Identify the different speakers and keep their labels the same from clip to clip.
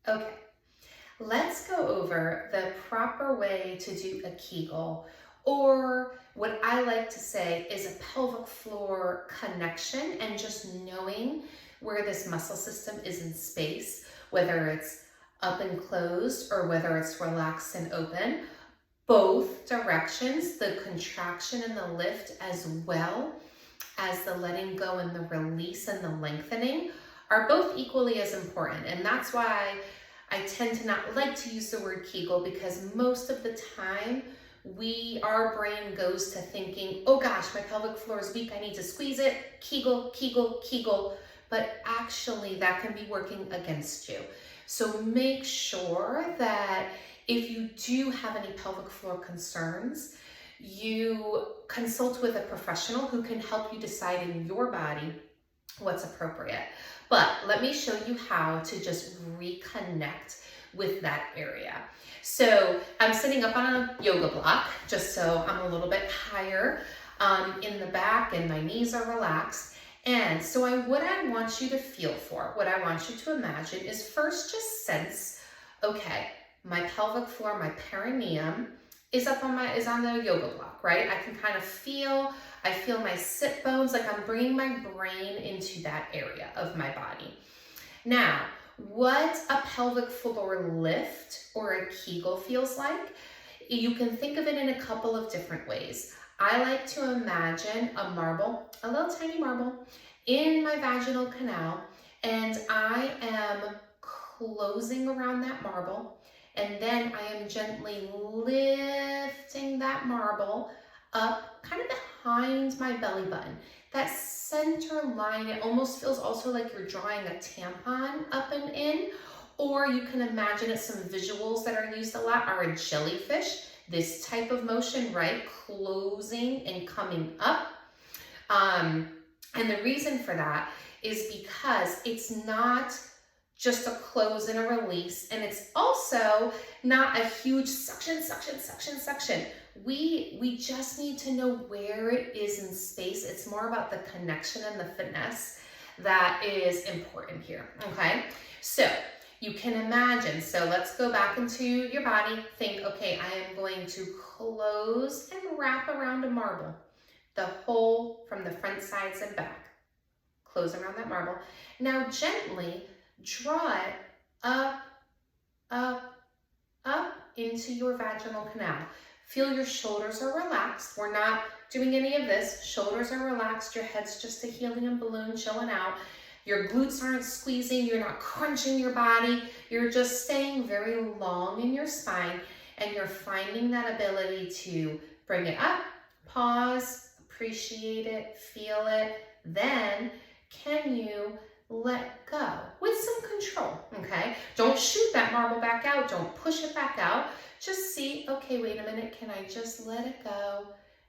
Speaker 1: Okay, let's go over the proper way to do a kegel, or what I like to say is a pelvic floor connection, and just knowing where this muscle system is in space, whether it's up and closed or whether it's relaxed and open. Both directions, the contraction and the lift, as well as the letting go and the release and the lengthening, are both equally as important. And that's why I tend to not like to use the word kegel, because most of the time our brain goes to thinking, oh gosh, my pelvic floor is weak, I need to squeeze it, kegel, kegel, kegel. But actually that can be working against you. So make sure that if you do have any pelvic floor concerns, you consult with a professional who can help you decide in your body what's appropriate. But let me show you how to just reconnect with that area. So I'm sitting up on a yoga block, just so I'm a little bit higher in the back and my knees are relaxed. And so what I want you to feel for, what I want you to imagine is first just sense, okay, my pelvic floor, my perineum is on the yoga block, right? I can kind of I feel my sit bones, like I'm bringing my brain into that area of my body. Now, what a pelvic floor lift or a kegel feels like, you can think of it in a couple of different ways. I like to imagine a marble, a little tiny marble, in my vaginal canal, and I am closing around that marble, and then I am gently lifting that marble up kind of behind my belly button. That center line, it almost feels also like you're drawing a tampon up and in, or you can imagine it, some visuals that are used a lot are a jellyfish, this type of motion, right? Closing and coming up. And the reason for that is because it's not just a close and a release, and it's also not a huge suction, suction, suction, suction. We just need to know where it is in space. It's more about the connection and the finesse that is important here, okay? So you can imagine, so let's go back into your body. Think, okay, I am going to close and wrap around a marble, the whole from the front, sides, and back. Close around that marble. Now gently draw it up, up, up into your vaginal canal. Feel your shoulders are relaxed. We're not doing any of this. Shoulders are relaxed. Your head's just a helium balloon chilling out. Your glutes aren't squeezing. You're not crunching your body. You're just staying very long in your spine, and you're finding that ability to bring it up, pause, appreciate it, feel it. Then can you let go with some control, okay? Don't shoot that marble back out. Don't push it back out. Just see, okay, wait a minute, can I just let it go?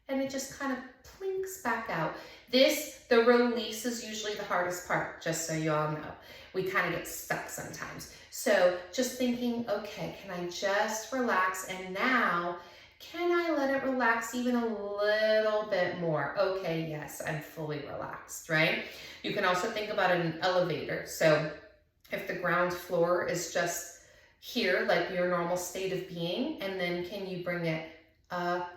Speaker 1: And it just kind of plinks back out. The release is usually the hardest part, just so you all know. We kind of get stuck sometimes. So just thinking, okay, can I just relax? And now, can I let it relax even a little bit more? Okay, yes, I'm fully relaxed, right? You can also think about an elevator. So if the ground floor is just here, like your normal state of being, and then can you bring it up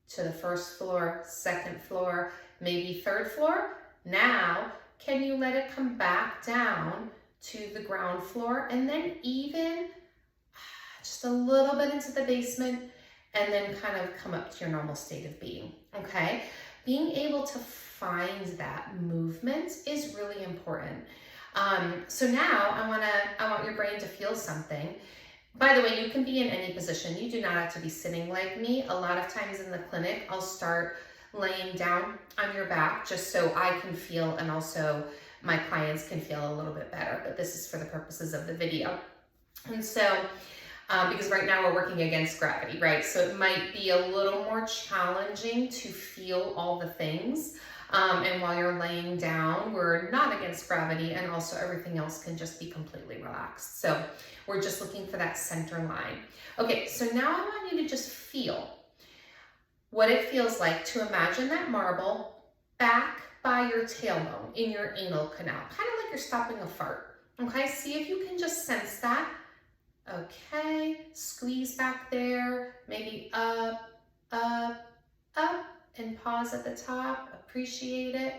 Speaker 1: to the first floor, second floor, maybe third floor? Now, can you let it come back down to the ground floor, and then even just a little bit into the basement, and then kind of come up to your normal state of being, okay? Being able to find that movement is really important. So now I want your brain to feel something. By the way, you can be in any position. You do not have to be sitting like me. A lot of times in the clinic, I'll start laying down on your back just so I can feel, and also my clients can feel a little bit better, but this is for the purposes of the video. And so, because right now we're working against gravity, right? So it might be a little more challenging to feel all the things. And while you're laying down, we're not against gravity, and also everything else can just be completely relaxed. So we're just looking for that center line. Okay, so now I want you to just feel what it feels like to imagine that marble back by your tailbone in your anal canal, kind of like you're stopping a fart. Okay, see if you can just sense that Okay, squeeze back there, maybe up, up, up, and pause at the top, appreciate it,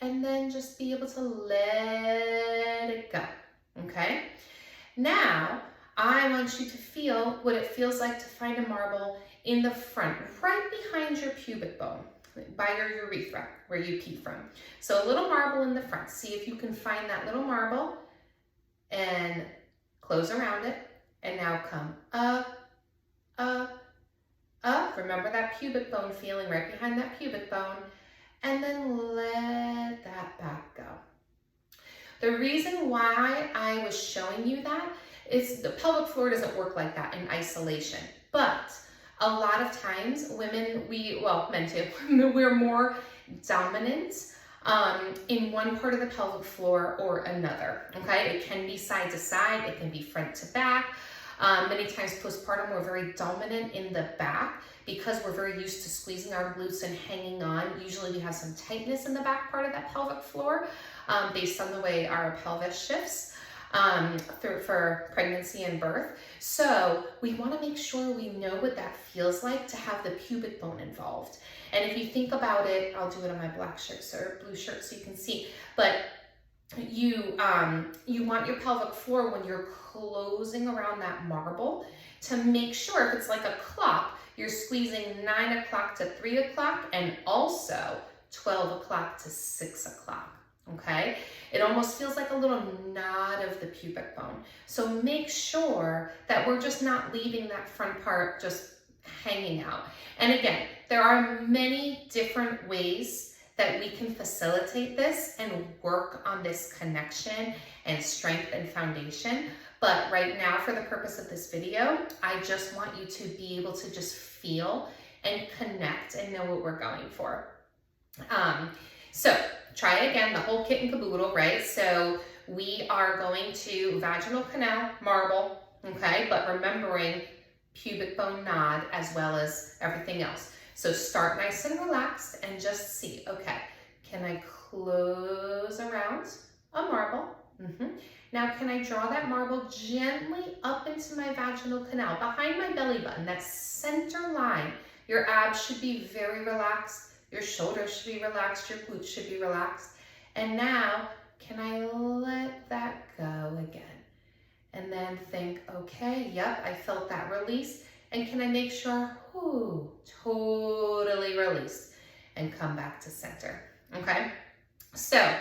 Speaker 1: and then just be able to let it go, okay? Now, I want you to feel what it feels like to find a marble in the front, right behind your pubic bone, by your urethra, where you pee from. So a little marble in the front. See if you can find that little marble and close around it. And now come up, up, up. Remember that pubic bone feeling right behind that pubic bone. And then let that back go. The reason why I was showing you that is the pelvic floor doesn't work like that in isolation. But a lot of times women, men too, we're more dominant in one part of the pelvic floor or another, okay? It can be side to side, it can be front to back. Many times postpartum, we're very dominant in the back because we're very used to squeezing our glutes and hanging on. Usually we have some tightness in the back part of that pelvic floor based on the way our pelvis shifts for pregnancy and birth. So we want to make sure we know what that feels like to have the pubic bone involved. And if you think about it, I'll do it on my black shirt or blue shirt so you can see, but you want your pelvic floor when you're closing around that marble to make sure, if it's like a clock, you're squeezing 9 o'clock to 3 o'clock and also 12 o'clock to 6 o'clock, okay? It almost feels like a little nod of the pubic bone. So make sure that we're just not leaving that front part just hanging out. And again, there are many different ways that we can facilitate this and work on this connection and strength and foundation. But right now, for the purpose of this video, I just want you to be able to just feel and connect and know what we're going for. So try it again, the whole kit and caboodle, right? So we are going to vaginal canal, marble, okay? But remembering pubic bone nod as well as everything else. So start nice and relaxed and just see, okay, can I close around a marble? Now, can I draw that marble gently up into my vaginal canal, behind my belly button, that center line? Your abs should be very relaxed, your shoulders should be relaxed, your glutes should be relaxed. And now, can I let that go again? And then think, okay, yep, I felt that release. And can I make sure, totally released, and come back to center, okay? So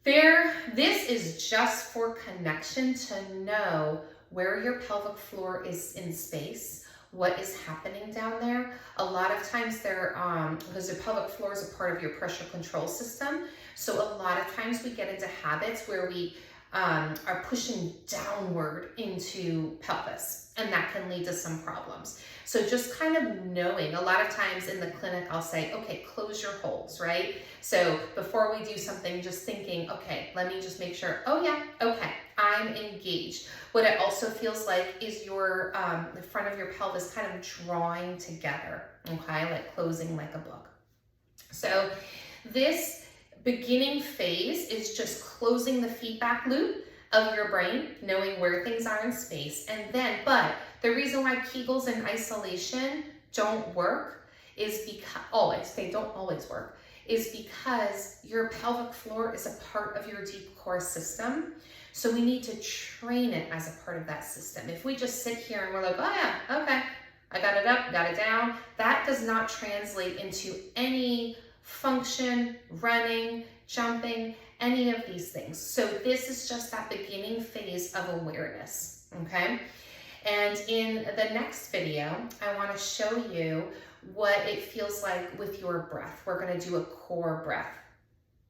Speaker 1: this is just for connection to know where your pelvic floor is in space, what is happening down there. A lot of times because the pelvic floor is a part of your pressure control system, so a lot of times we get into habits where we are pushing downward into pelvis, and that can lead to some problems. So just kind of knowing, a lot of times in the clinic, I'll say, okay, close your holes, right? So before we do something, just thinking, okay, let me just make sure, oh yeah, okay, I'm engaged. What it also feels like is your, the front of your pelvis kind of drawing together, okay? Like closing like a book. So this beginning phase is just closing the feedback loop of your brain, knowing where things are in space. And then, but the reason why Kegels in isolation don't work is because, they don't always work, is because your pelvic floor is a part of your deep core system. So we need to train it as a part of that system. If we just sit here and we're like, oh yeah, okay, I got it up, got it down, that does not translate into any function, running, jumping, any of these things. So this is just that beginning phase of awareness, okay? And in the next video, I want to show you what it feels like with your breath. We're going to do a core breath.